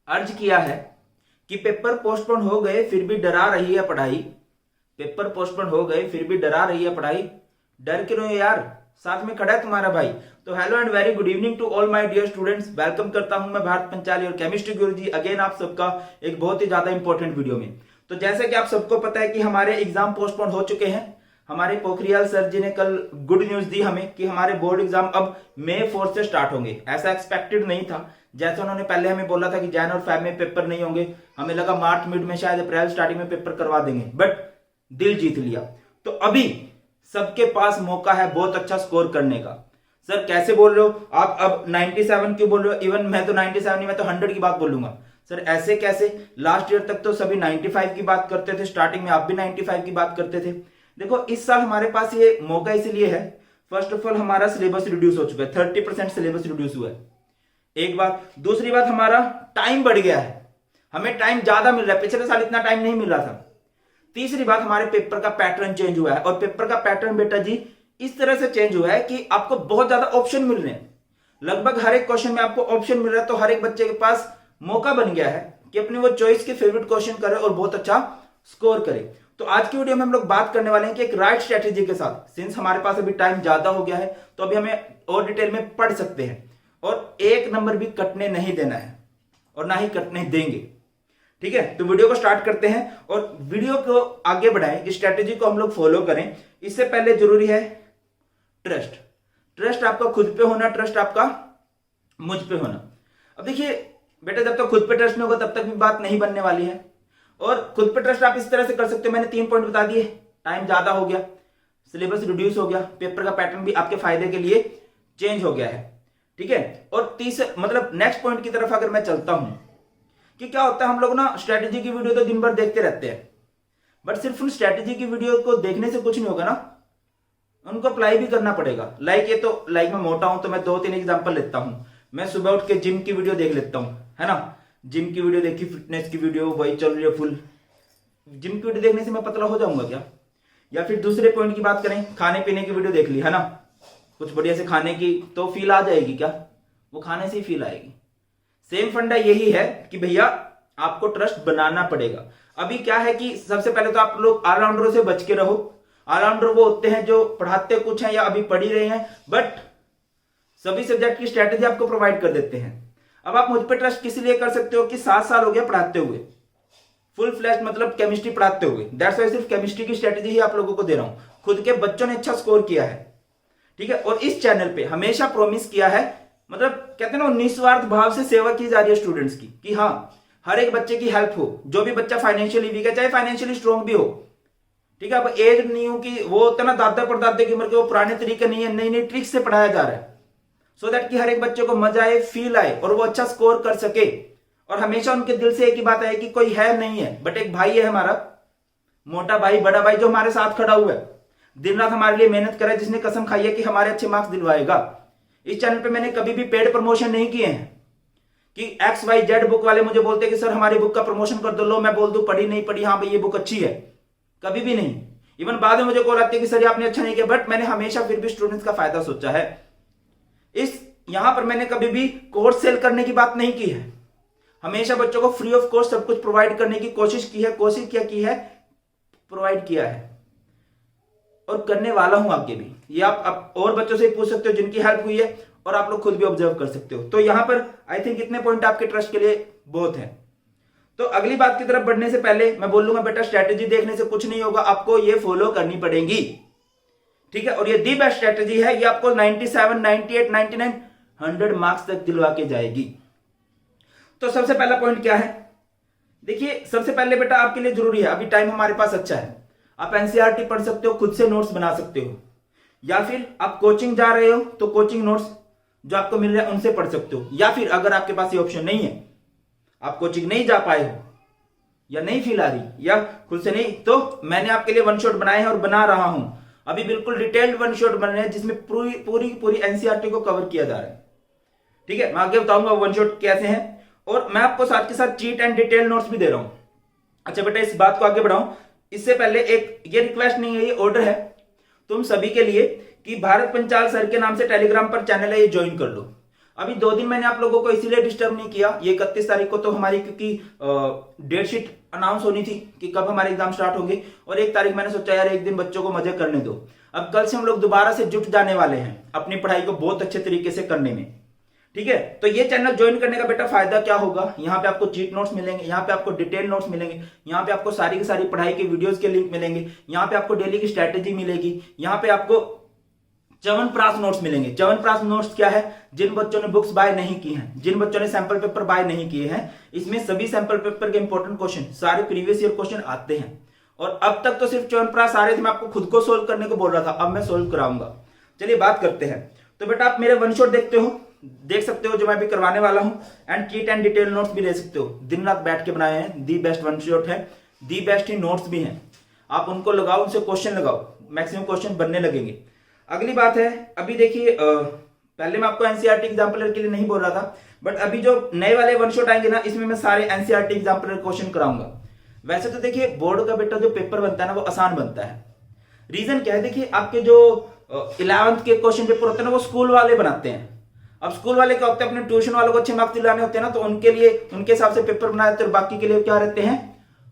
अर्ज किया है कि पेपर पोस्टपोन हो गए फिर भी डरा रही है पढ़ाई। पेपर पोस्टपोन हो गए फिर भी डरा रही है पढ़ाई। डर क्यों रहे हो यार, साथ में खड़ा है तुम्हारा भाई। तो hello and very good evening to all my dear students. Welcome करता हूं मैं भारत पंचाली और केमिस्ट्री गुरुजी अगेन आप सबका एक बहुत ही ज्यादा इंपॉर्टेंट वीडियो में। तो जैसे कि आप सबको पता है कि हमारे एग्जाम पोस्टपोन हो चुके हैं। हमारे पोखरियाल सर जी ने कल गुड न्यूज दी हमें कि हमारे बोर्ड एग्जाम अब मई 4 से स्टार्ट होंगे। ऐसा एक्सपेक्टेड नहीं था, जैसे उन्होंने पहले हमें बोला था कि जैन और फेब में पेपर नहीं होंगे। हमें लगा मार्च मिड में शायद अप्रैल स्टार्टिंग में पेपर करवा देंगे, बट दिल जीत लिया। तो अभी सबके पास मौका है बहुत अच्छा स्कोर करने का। सर कैसे बोल रहे हो आप, अब 97 क्यों बोल रहे हो? इवन मैं तो 97 नहीं, मैं तो 100 की बात बोलूंगा। सर ऐसे कैसे? लास्ट ईयर तक तो सभी 95 की बात करते थे, स्टार्टिंग में आप भी 95 की बात करते थे। देखो इस साल हमारे पास ये मौका इसलिए है, फर्स्ट ऑफ ऑल हमारा सिलेबस रिड्यूस हो चुका है, 30% सिलेबस रिड्यूस हुआ है, एक बात। दूसरी बात हमारा टाइम बढ़ गया है, हमें टाइम ज्यादा मिल रहा है, पिछले साल इतना टाइम नहीं मिल रहा था। तीसरी बात हमारे पेपर का पैटर्न चेंज हुआ है, और पेपर का पैटर्न बेटा जी इस तरह से चेंज हुआ है कि आपको बहुत ज्यादा ऑप्शन मिल रहे हैं। लगभग हर एक क्वेश्चन में आपको ऑप्शन मिल रहा है, तो हर एक बच्चे के पास मौका बन गया है कि अपनी वो चॉइस के फेवरेट क्वेश्चन करे और बहुत अच्छा स्कोर करे। तो आज की वीडियो में हम लोग बात करने वाले हैं कि एक राइट स्ट्रेटेजी के साथ, सिंस हमारे पास अभी टाइम ज्यादा हो गया है तो अभी हमें और डिटेल में पढ़ सकते हैं, और एक नंबर भी कटने नहीं देना है और ना ही कटने देंगे। ठीक है, तो वीडियो को स्टार्ट करते हैं और वीडियो को आगे बढ़ाएं, इस स्ट्रेटेजी को हम लोग फॉलो करें। इससे पहले जरूरी है ट्रस्ट। ट्रस्ट आपका खुद पे होना, ट्रस्ट आपका मुझ पे होना। अब देखिए बेटा, जब तक खुद पे ट्रस्ट नहीं होगा तब तक भी बात नहीं बनने वाली है। और खुद पे ट्रस्ट आप इस तरह से कर सकते हो, मैंने 3 पॉइंट बता दिए। टाइम ज्यादा हो गया, सिलेबस रिड्यूस हो गया, पेपर का पैटर्न भी आपके फायदे के लिए चेंज हो गया है। ठीक है, और मतलब नेक्स्ट पॉइंट की तरफ अगर मैं चलता हूं कि क्या होता है, हम लोग ना स्ट्रेटेजी की वीडियो तो दिन भर देखते रहते हैं, बट सिर्फ उन स्ट्रेटेजी की वीडियो को देखने से कुछ नहीं होगा ना, उनको अप्लाई भी करना पड़ेगा। लाइक ये तो मैं मोटा हूं तो मैं 2-3 एग्जांपल लेता हूं। मैं सुबह उठ के जिम की वीडियो देख लेता हूं, है ना, जिम की वीडियो देखी, फिटनेस की वीडियो वही चल रही है फुल। जिम की वीडियो देखने से मैं पतला हो जाऊंगा क्या? या फिर दूसरे पॉइंट की बात करें, खाने पीने की वीडियो देख ली, है ना, कुछ बढ़िया से खाने की, तो फील आ जाएगी क्या? वो खाने से ही फील आएगी। सेम फंडा यही है कि भैया आपको ट्रस्ट बनाना पड़ेगा। अभी क्या है कि सबसे पहले तो आप लोग ऑलराउंडरों से बच के रहो। ऑलराउंडर वो होते हैं जो पढ़ाते कुछ हैं या अभी पढ़ ही रहे हैं, बट सभी सब्जेक्ट की स्ट्रेटेजी आपको प्रोवाइड कर देते हैं। अब आप मुझ पर ट्रस्ट किस लिए कर सकते हो कि 7 साल हो गया पढ़ाते हुए, फुल फ्लैश मतलब केमिस्ट्री पढ़ाते हुए। दैट्स वाई सिर्फ केमिस्ट्री की स्ट्रेटेजी ही आप लोगों को दे रहा हूं। खुद के बच्चों ने अच्छा स्कोर किया है, ठीक है, और इस चैनल पे हमेशा प्रॉमिस किया है, मतलब कहते हैं ना, निस्वार्थ भाव से सेवा की जा रही है स्टूडेंट्स की, कि हाँ हर एक बच्चे की हेल्प हो। जो भी बच्चा फाइनेंशियली वीक है, चाहे फाइनेंशियली स्ट्रॉन्ग भी हो, ठीक है, अब एज नहीं हो कि वो होता ना दादा परदादे की उम्र के, वो पुराने तरीके नहीं है, नई नई ट्रिक्स से पढ़ाया जा रहा है, सो दैट कि हर एक बच्चे को मजा आए, फील आए और वो अच्छा स्कोर कर सके। और हमेशा उनके दिल से एक ही बात है कि कोई है नहीं है, बट एक भाई है हमारा, मोटा भाई, बड़ा भाई, जो हमारे साथ खड़ा हुआ है, दिन रात हमारे लिए मेहनत करे, जिसने कसम खाई है कि हमारे अच्छे मार्क्स दिलवाएगा। इस चैनल पे मैंने कभी भी पेड प्रमोशन नहीं किए हैं कि XYZ बुक वाले मुझे बोलते हैं कि सर हमारी बुक का प्रमोशन कर दो, लो मैं बोल दूं पढ़ी नहीं पढ़ी, हाँ भाई ये बुक अच्छी है, कभी भी नहीं। इवन बाद में मुझे कॉल आती है कि सर ये आपने अच्छा नहीं किया, बट मैंने हमेशा फिर भी स्टूडेंट्स का फायदा सोचा है। यहां पर मैंने कभी भी कोर्स सेल करने की बात नहीं की है, हमेशा बच्चों को फ्री ऑफ कॉस्ट सब कुछ प्रोवाइड करने की कोशिश की है, प्रोवाइड किया है और करने वाला हूं आगे भी। ये आप और बच्चों से पूछ सकते हो जिनकी हेल्प हुई है, और आप लोग खुद भी ऑब्जर्व कर सकते हो। तो यहां पर आई थिंक इतने पॉइंट आपके ट्रस्ट के लिए बहुत है। तो अगली बात की तरफ बढ़ने से पहले मैं बोलूंगा बेटा, स्ट्रेटेजी देखने से कुछ नहीं होगा, आपको ये फॉलो करनी पड़ेगी, ठीक है, और ये दी बेस्ट स्ट्रेटेजी है। ये आपको 97, 98, 99, 100 मार्क्स तक दिलवा के जाएगी। तो सबसे पहला पॉइंट क्या है, देखिए सबसे पहले बेटा आपके लिए जरूरी है, अभी टाइम हमारे पास अच्छा है, आप एनसीईआरटी पढ़ सकते हो, खुद से नोट्स बना सकते हो, या फिर आप कोचिंग जा रहे हो तो कोचिंग नोट्स जो आपको मिल रहे हैं उनसे पढ़ सकते हो, या फिर अगर आपके पास ये ऑप्शन नहीं है, आप कोचिंग नहीं जा पाए हो या नहीं फील आ रही या खुद से नहीं, तो मैंने आपके लिए वन शॉट बनाए हैं और बना रहा हूं। अभी बिल्कुल डिटेल्ड वन शॉट बन रहे हैं जिसमें पूरी एनसीईआरटी को कवर किया जा रहा है, ठीक है। मैं आगे बताऊंगा वन शॉट कैसे हैं, और मैं आपको साथ के साथ चीट एंड डिटेल नोट्स भी दे रहा हूं। अच्छा बेटा, इस बात को आगे बढ़ाऊं इससे पहले एक ये रिक्वेस्ट नहीं है, ये ऑर्डर है तुम सभी के लिए कि भारत पंचाल सर के नाम से टेलीग्राम पर चैनल है, ये ज्वाइन कर लो। अभी 2 दिन मैंने आप लोगों को इसीलिए डिस्टर्ब नहीं किया, ये 31 तारीख को तो हमारी क्योंकि डेट शीट अनाउंस होनी थी कि कब हमारे एग्जाम स्टार्ट होंगे, और 1 तारीख मैंने सोचा यार एक दिन बच्चों को मजे करने दो। अब कल से हम लोग दोबारा से जुट जाने वाले हैं अपनी पढ़ाई को बहुत अच्छे तरीके से करने में, ठीक है। तो ये चैनल ज्वाइन करने का बेटा फायदा क्या होगा, यहाँ पे आपको चीट नोट्स मिलेंगे, यहाँ पे आपको डिटेल नोट्स मिलेंगे, यहाँ पे आपको सारी की सारी पढ़ाई के वीडियोस के लिंक मिलेंगे, यहाँ पे आपको डेली की स्ट्रेटेजी मिलेगी, यहाँ पे आपको च्यवनप्राश नोट्स मिलेंगे। च्यवनप्राश नोट्स क्या है, जिन बच्चों ने बुक्स बाय नहीं की हैं, जिन बच्चों ने सैंपल पेपर बाय नहीं किए हैं, इसमें सभी सैंपल पेपर के इंपॉर्टेंट क्वेश्चन, सारे प्रीवियस ईयर क्वेश्चन आते हैं। और अब तक तो सिर्फ च्यवनप्राश आ रहे थे, मैं आपको खुद को सोल्व करने को बोल रहा था, अब मैं सोल्व कराऊंगा। चलिए बात करते हैं। तो बेटा आप मेरे वन शॉट देख सकते हो जो मैं भी करवाने वाला हूं, and cheat and detail notes भी ले सकते हो, दिन रात बैठ के बनाए हैं, दी बेस्ट वन शॉट है, दी बेस्ट ही नोट्स भी हैं, आप उनको लगाओ, उनसे क्वेश्चन लगाओ, मैक्सिमम क्वेश्चन बनने लगेंगे। अगली बात है, अभी देखिए पहले मैं आपको एनसीईआरटी एग्जाम्पलर के लिए नहीं बोल रहा था, बट अभी जो नए वाले वन शॉट आएंगे ना, इसमें मैं सारे एनसीईआरटी एग्जाम्पलर क्वेश्चन कराऊंगा। वैसे तो देखिए बोर्ड का बेटा जो पेपर बनता है ना वो आसान बनता है। रीजन क्या है, देखिए आपके जो 11th के क्वेश्चन पेपर होते हैं ना वो स्कूल वाले बनाते हैं। अब स्कूल वाले क्या होते हैं, अपने ट्यूशन वालों को अच्छे मार्क्स दिलाने होते हैं ना, तो उनके लिए उनके हिसाब से पेपर बनाए जाते हैं, और बाकी के लिए क्या रहते हैं,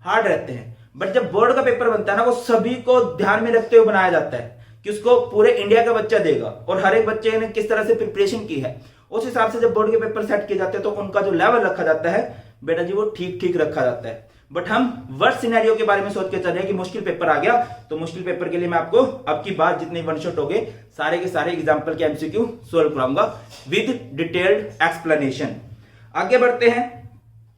हार्ड रहते हैं। बट जब बोर्ड का पेपर बनता है ना, वो सभी को ध्यान में रखते हुए बनाया जाता है कि उसको पूरे इंडिया का बच्चा देगा, और हर एक बच्चे ने किस तरह से प्रिपरेशन की है, उस हिसाब से जब बोर्ड के पेपर सेट किए जाते हैं तो उनका जो लेवल रखा जाता है बेटा जी वो ठीक ठीक रखा जाता है। बट हम वर्स्ट सिनेरियो के बारे में सोच के चल रहे हैं कि मुश्किल पेपर आ गया, तो मुश्किल पेपर के लिए मैं आपको अब की बार जितने वन शॉट हो गए सारे के सारे एग्जाम्पल के एमसीक्यू सोल्व कराऊंगा विद डिटेल्ड एक्सप्लेनेशन। आगे बढ़ते हैं,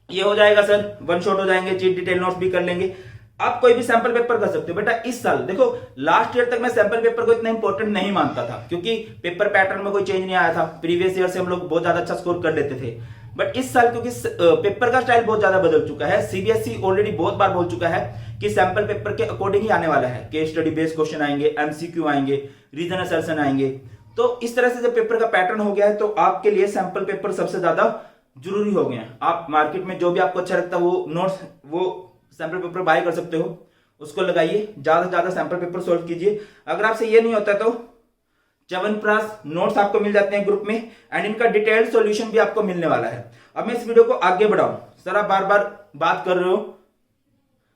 ये हो जाएगा सर, वन शॉट हो जाएंगे, चीट डिटेल नोट्स भी कर लेंगे। आप कोई भी सैंपल पेपर कर सकते हो बेटा। इस साल देखो, लास्ट ईयर तक मैं सैंपल पेपर को इतना इंपॉर्टेंट नहीं मानता था, क्योंकि पेपर पैटर्न में कोई चेंज नहीं आया था, प्रीवियस ईयर से हम लोग बहुत ज्यादा अच्छा स्कोर कर लेते थे। बट इस साल क्योंकि पेपर का स्टाइल बहुत ज्यादा बदल चुका है, सीबीएसई ऑलरेडी बहुत बार बोल चुका है कि सैंपल पेपर के अकॉर्डिंग ही आने वाला है, केस स्टडी बेस्ड क्वेश्चन आएंगे, एमसीक्यू आएंगे, रीजन असर्शन आएंगे। तो इस तरह से जब पेपर का पैटर्न हो गया है तो आपके लिए सैंपल पेपर सबसे ज्यादा जरूरी हो गए हैं। आप मार्केट में जो भी आपको अच्छा लगता है वो नोट्स, वो सैंपल पेपर बाय कर सकते हो, उसको लगाइए, ज्यादा से ज्यादा सैंपल पेपर सॉल्व कीजिए। अगर आपसे ये नहीं होता तो च्यवनप्राश नोट्स आपको मिल जाते हैं ग्रुप में, एंड इनका डिटेल्ड सॉल्यूशन भी आपको मिलने वाला है। अब मैं इस वीडियो को आगे बढ़ाऊं, सर आप बार बार बात कर रहे हो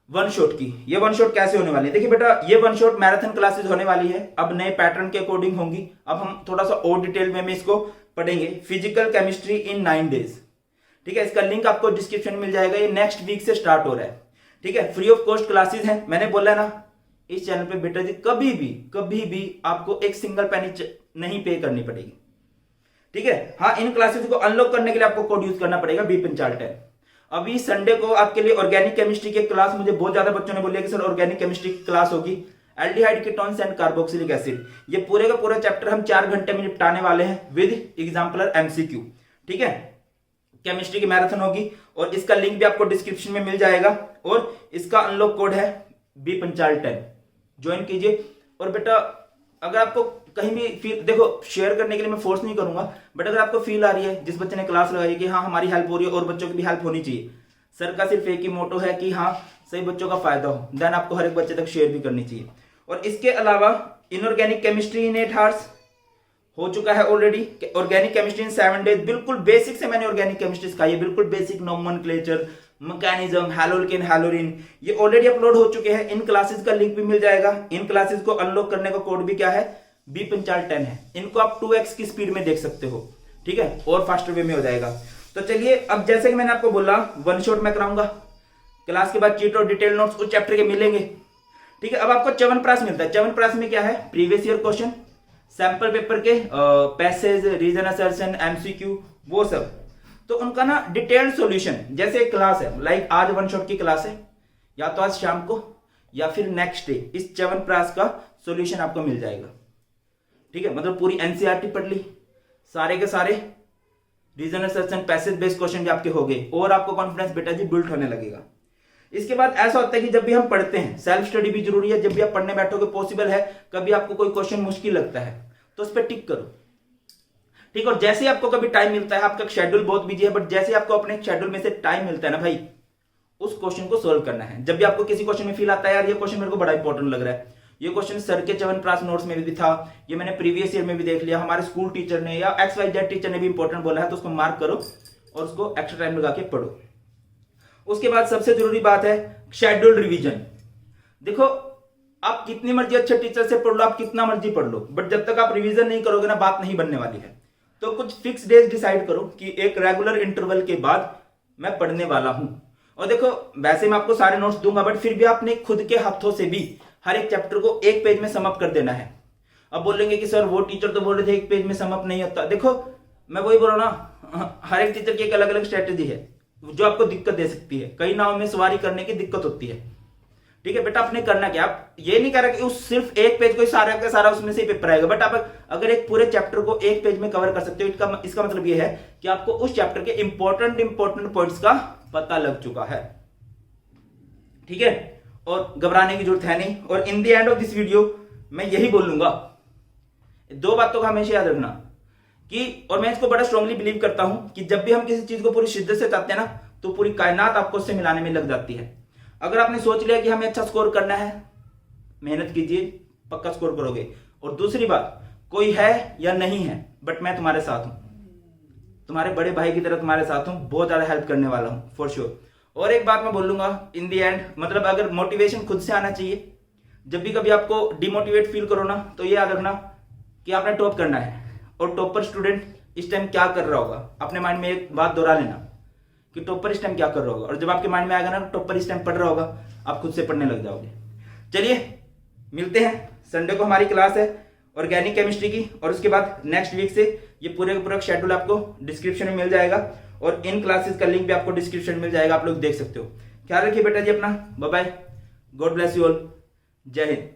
वन शॉट की, ये वन शॉट कैसे होने वाली है। देखिए बेटा, ये वन शॉट मैराथन क्लासेस होने वाली है, अब नए पैटर्न के अकॉर्डिंग होंगी। अब हम थोड़ा सा और डिटेल में इसको पढ़ेंगे। फिजिकल केमिस्ट्री इन 9 डेज, ठीक है, इसका लिंक आपको डिस्क्रिप्शन में मिल जाएगा। ये नेक्स्ट वीक से स्टार्ट हो रहा है, ठीक है, फ्री ऑफ कॉस्ट क्लासेस हैं। मैंने बोला ना, इस चैनल पे बेटा जी कभी भी आपको एक सिंगल पेनी नहीं पे करनी पड़ेगी, ठीक है। हाँ, इन क्लासेस को अनलॉक करने के लिए आपको कोड यूज करना पड़ेगा B55। अभी संडे को आपके लिए ऑर्गेनिक केमिस्ट्री की क्लास, मुझे बहुत ज्यादा बच्चों ने बोला कि सर ऑर्गेनिक केमिस्ट्री की क्लास होगी, aldehyde ketones and carboxylic acid, ये पूरे का पूरा चैप्टर हम 4 घंटे में निपटाने वाले हैं विद एग्जाम्पलर एमसीक्यू, ठीक है। केमिस्ट्री की मैराथन होगी, और इसका लिंक भी आपको डिस्क्रिप्शन में मिल जाएगा, और इसका अनलॉक कोड है B5510, ज्वाइन कीजिए। और बेटा अगर आपको कहीं भी फील, देखो शेयर करने के लिए मैं फोर्स नहीं करूंगा, बट अगर आपको फील आ रही है, जिस बच्चे ने क्लास लगाई कि हाँ हमारी हेल्प हो रही है और बच्चों की भी हेल्प होनी चाहिए, सर का सिर्फ एक ही मोटो है कि हाँ सही बच्चों का फायदा हो, देन आपको हर एक बच्चे तक शेयर भी करनी चाहिए। और इसके अलावा इनऑर्गेनिक केमिस्ट्री इन 8 आवर्स हो चुका है already, organic chemistry in 7 days, बिल्कुल बेसिक से मैंने ऑर्गेनिक केमिस्ट्री सिखाई है, बिल्कुल बेसिक नोमेनक्लेचर, मैकेनिज्म, हैलोल्केन, हैलोरिन, ये ऑलरेडी अपलोड हो चुके हैं। इन क्लासेस का लिंक भी मिल जाएगा। इन क्लासेस को अनलॉक करने का कोड भी क्या है, B5510 है। इनको आप 2x की स्पीड में देख सकते हो, ठीक है, और फास्टर वे में हो जाएगा। तो चलिए, अब जैसे कि मैंने आपको बोला वन शॉट मैं कराऊंगा, क्लास के बाद चीट और डिटेल नोट्स उस चैप्टर के मिलेंगे, ठीक है। अब आपको च्यवनप्राश मिलता है। च्यवनप्राश में क्या है, previous year question, sample paper के पैसेज, रीजन असर्शन, एमसीक्यू, वो सब, तो उनका ना डिटेल्ड सॉल्यूशन, जैसे एक क्लास है, लाइक आज वन शॉट की क्लास है, या तो आज शाम को या फिर नेक्स्ट डे इस च्यवनप्राश का सॉल्यूशन आपको मिल जाएगा, ठीक है। मतलब पूरी एनसीईआरटी पढ़ ली, सारे के सारे reason assertion, passage based question भी आपके हो गए, और आपको कॉन्फिडेंस बेटा जी बिल्ड होने लगेगा। इसके बाद ऐसा होता है कि जब भी हम पढ़ते हैं, सेल्फ स्टडी भी जरूरी है। जब भी आप पढ़ने बैठोगे, पॉसिबल है कभी आपको कोई क्वेश्चन मुश्किल लगता है तो उस पर टिक करो, ठीक। और जैसे आपको कभी टाइम मिलता है, आपका शेड्यूल बहुत बिजी है, बट जैसे आपको अपने शेड्यूल में से टाइम मिलता है ना भाई, उस क्वेश्चन को सोल्व करना है। जब भी आपको किसी क्वेश्चन में फील आता है यार ये क्वेश्चन मेरे को बड़ा इंपॉर्टेंट लग रहा है, ये क्वेश्चन सर के च्यवनप्राश नोट्स में भी था, ये मैंने प्रीवियस ईयर में भी देख लिया, हमारे स्कूल टीचर ने या XYZ टीचर ने भी इंपॉर्टेंट बोला है, तो उसको मार्क करो और उसको एक्स्ट्रा टाइम लगा के पढ़ो। उसके बाद सबसे जरूरी बात है शेड्यूल्ड रिवीजन। देखो आप कितनी मर्जी अच्छे टीचर से पढ़ लो, आप कितना मर्जी पढ़ लो, बट जब तक आप रिवीजन नहीं करोगे ना, बात नहीं बनने वाली है। तो कुछ फिक्स डेज डिसाइड करो कि एक रेगुलर इंटरवल के बाद मैं पढ़ने वाला हूं। और देखो वैसे मैं आपको सारे नोट्स दूंगा, बट फिर भी आपने खुद के हाथों से भी हर एक चैप्टर को एक पेज में समअप कर देना है। अब बोलेंगे कि सर वो टीचर तो बोल रहे थे एक पेज में समअप नहीं होता। देखो मैं वही बोल रहा हूं ना, हर एक टीचर की एक अलग अलग स्ट्रेटेजी है जो आपको दिक्कत दे सकती है। कई नाव में सवारी करने की दिक्कत होती है, ठीक है बेटा। आपने करना क्या, आप ये नहीं कह रहा कि उस सिर्फ एक पेज को सारा का सारा उसमें से पेपर आएगा, बट आप अगर एक पूरे चैप्टर को एक पेज में कवर कर सकते हो, इसका मतलब ये है कि आपको उस चैप्टर के इंपॉर्टेंट पॉइंट्स का पता लग चुका है, ठीक है। और घबराने की जरूरत है नहीं। और in the end of this video मैं यही बोलूंगा, दो बातों का हमेशा याद रखना कि, और मैं इसको बड़ा स्ट्रांगली बिलीव करता हूं कि जब भी हम किसी चीज को पूरी शिद्दत से चाहते हैं ना, तो पूरी कायनात आपको उससे मिलाने में लग जाती है। अगर आपने सोच लिया कि हमें अच्छा स्कोर करना है, मेहनत कीजिए, पक्का स्कोर करोगे। और दूसरी बात, कोई है या नहीं है, बट मैं तुम्हारे साथ हूं, तुम्हारे बड़े भाई की तरह तुम्हारे साथ हूं, बहुत ज्यादा हेल्प करने वाला हूं फॉर श्योर। और एक बात मैं बोलूंगा इन दी एंड, मतलब अगर मोटिवेशन खुद से आना चाहिए। जब भी कभी आपको डिमोटिवेट फील करो ना, तो ये याद रखना कि आपने टॉप करना है। और टॉपर स्टूडेंट इस टाइम क्या कर रहा होगा, अपने माइंड में एक बात दोहरा लेना कि टॉपर इस टाइम क्या कर रहा होगा। और जब आपके माइंड में आएगा ना टॉपर इस टाइम पढ़ रहा होगा, आप खुद से पढ़ने लग जाओगे। चलिए मिलते हैं, संडे को हमारी क्लास है ऑर्गेनिक केमिस्ट्री की, और उसके बाद नेक्स्ट वीक से ये पूरे का पूरा शेड्यूल आपको डिस्क्रिप्शन में मिल जाएगा, और इन क्लासेस का लिंक भी आपको डिस्क्रिप्शन में मिल जाएगा, आप लोग देख सकते हो। ख्याल रखिए बेटा जी अपना, bye bye, God bless you all, जय हिंद।